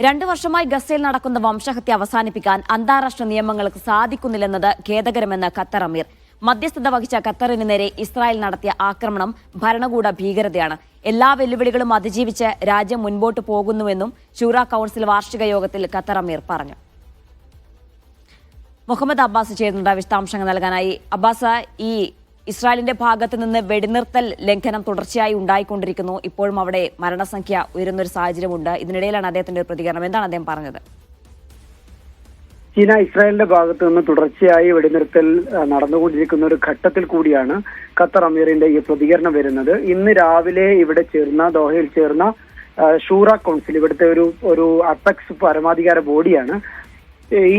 2 വർഷമായി ഗസയിൽ നടക്കുന്ന വംശഹത്യ അവസാനിപ്പിക്കാൻ അന്താരാഷ്ട്ര നിയമങ്ങൾക്ക് സാധിക്കുന്നില്ലെന്നത് ഖേദകരമെന്ന് ഖത്തർ അമീർ. മധ്യസ്ഥത വഹിച്ച ഖത്തറിന് നേരെ ഇസ്രായേൽ നടത്തിയ ആക്രമണം ഭരണകൂട ഭീകരതയാണ്. എല്ലാ വെല്ലുവിളികളും അതിജീവിച്ച് രാജ്യം മുൻപോട്ട് പോകുന്നുവെന്നും ശൂറ കൌൺസിൽ വാർഷിക യോഗത്തിൽ ഖത്തർ അമീർ പറഞ്ഞു. മുഹമ്മദ് അബ്ബാസ് ചേരുന്നുണ്ട് വിശദാംശങ്ങൾ നൽകാനായി. അബ്ബാസ്, ഈ ഇസ്രായേലിന്റെ ഭാഗത്ത് നിന്ന് വെടിനിർത്തൽ ലംഘനം തുടർച്ചയായി ഉണ്ടായിക്കൊണ്ടിരിക്കുന്നു. ഇപ്പോഴും അവിടെ മരണസംഖ്യ ഉയരുന്നൊരു സാഹചര്യമുണ്ട്. ഇതിനിടയിലാണ് അദ്ദേഹത്തിന്റെ പ്രതികരണം. എന്താണ് അദ്ദേഹം പറഞ്ഞത്? ചീന ഇസ്രായേലിന്റെ ഭാഗത്തു നിന്ന് തുടർച്ചയായി വെടിനിർത്തൽ നടന്നുകൊണ്ടിരിക്കുന്ന ഒരു ഘട്ടത്തിൽ കൂടിയാണ് ഖത്തർ അമീറിന്റെ ഈ പ്രതികരണം വരുന്നത്. ഇന്ന് രാവിലെ ഇവിടെ ദോഹയിൽ ചേർന്ന ഷൂറ കൗൺസിൽ, ഇവിടുത്തെ ഒരു അപെക്സ് പരമാധികാര ബോഡിയാണ്.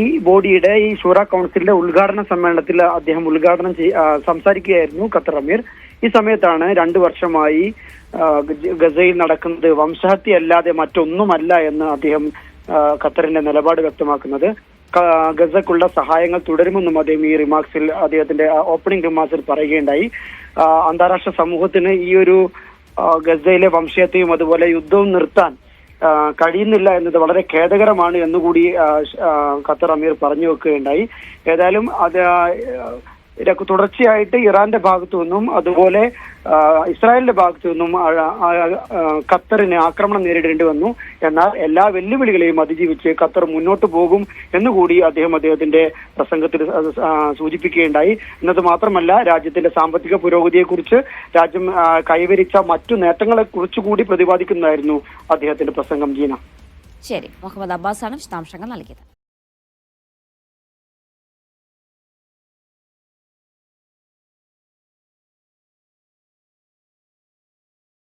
ഈ ബോഡിയുടെ ഈ ഷൂറ കൗൺസിലിന്റെ ഉദ്ഘാടന സമ്മേളനത്തിൽ അദ്ദേഹം സംസാരിക്കുകയായിരുന്നു ഖത്തർ അമീർ. ഈ സമയത്താണ് 2 വർഷമായി ഗസയിൽ നടക്കുന്നത് വംശഹത്യ അല്ലാതെ മറ്റൊന്നുമല്ല എന്ന് അദ്ദേഹം ഖത്തറിന്റെ നിലപാട് വ്യക്തമാക്കുന്നത്. ഗസക്കുള്ള സഹായങ്ങൾ തുടരുമെന്നും അദ്ദേഹം ഈ റിമാർക്സിൽ, അദ്ദേഹത്തിന്റെ ഓപ്പണിംഗ് റിമാർക്സിൽ പറയുകയുണ്ടായി. അന്താരാഷ്ട്ര സമൂഹത്തിന് ഈ ഒരു ഗസയിലെ വംശഹത്യയും അതുപോലെ യുദ്ധവും നിർത്താൻ കഴിയുന്നില്ല എന്നത് വളരെ ഖേദകരമാണ് എന്നുകൂടി ഖത്തർ അമീർ പറഞ്ഞു വെക്കുകയുണ്ടായി. ഏതായാലും തുടർച്ചയായിട്ട് ഇറാന്റെ ഭാഗത്തു നിന്നും അതുപോലെ ഇസ്രായേലിന്റെ ഭാഗത്തു നിന്നും ഖത്തറിന് ആക്രമണം നേരിടേണ്ടി വന്നു. എന്നാൽ എല്ലാ വെല്ലുവിളികളെയും അതിജീവിച്ച് ഖത്തർ മുന്നോട്ട് പോകും എന്നുകൂടി അദ്ദേഹത്തിന്റെ പ്രസംഗത്തിൽ സൂചിപ്പിക്കുകയുണ്ടായി. എന്നത് മാത്രമല്ല, രാജ്യത്തിന്റെ സാമ്പത്തിക പുരോഗതിയെക്കുറിച്ച്, രാജ്യം കൈവരിച്ച മറ്റു നേട്ടങ്ങളെ കുറിച്ചുകൂടി പ്രതിപാദിക്കുന്നതായിരുന്നു അദ്ദേഹത്തിന്റെ പ്രസംഗം. ജീന. ശരി, മുഹമ്മദ് അബ്ബാസാണ് വിശദാംശങ്ങൾ നൽകിയത്.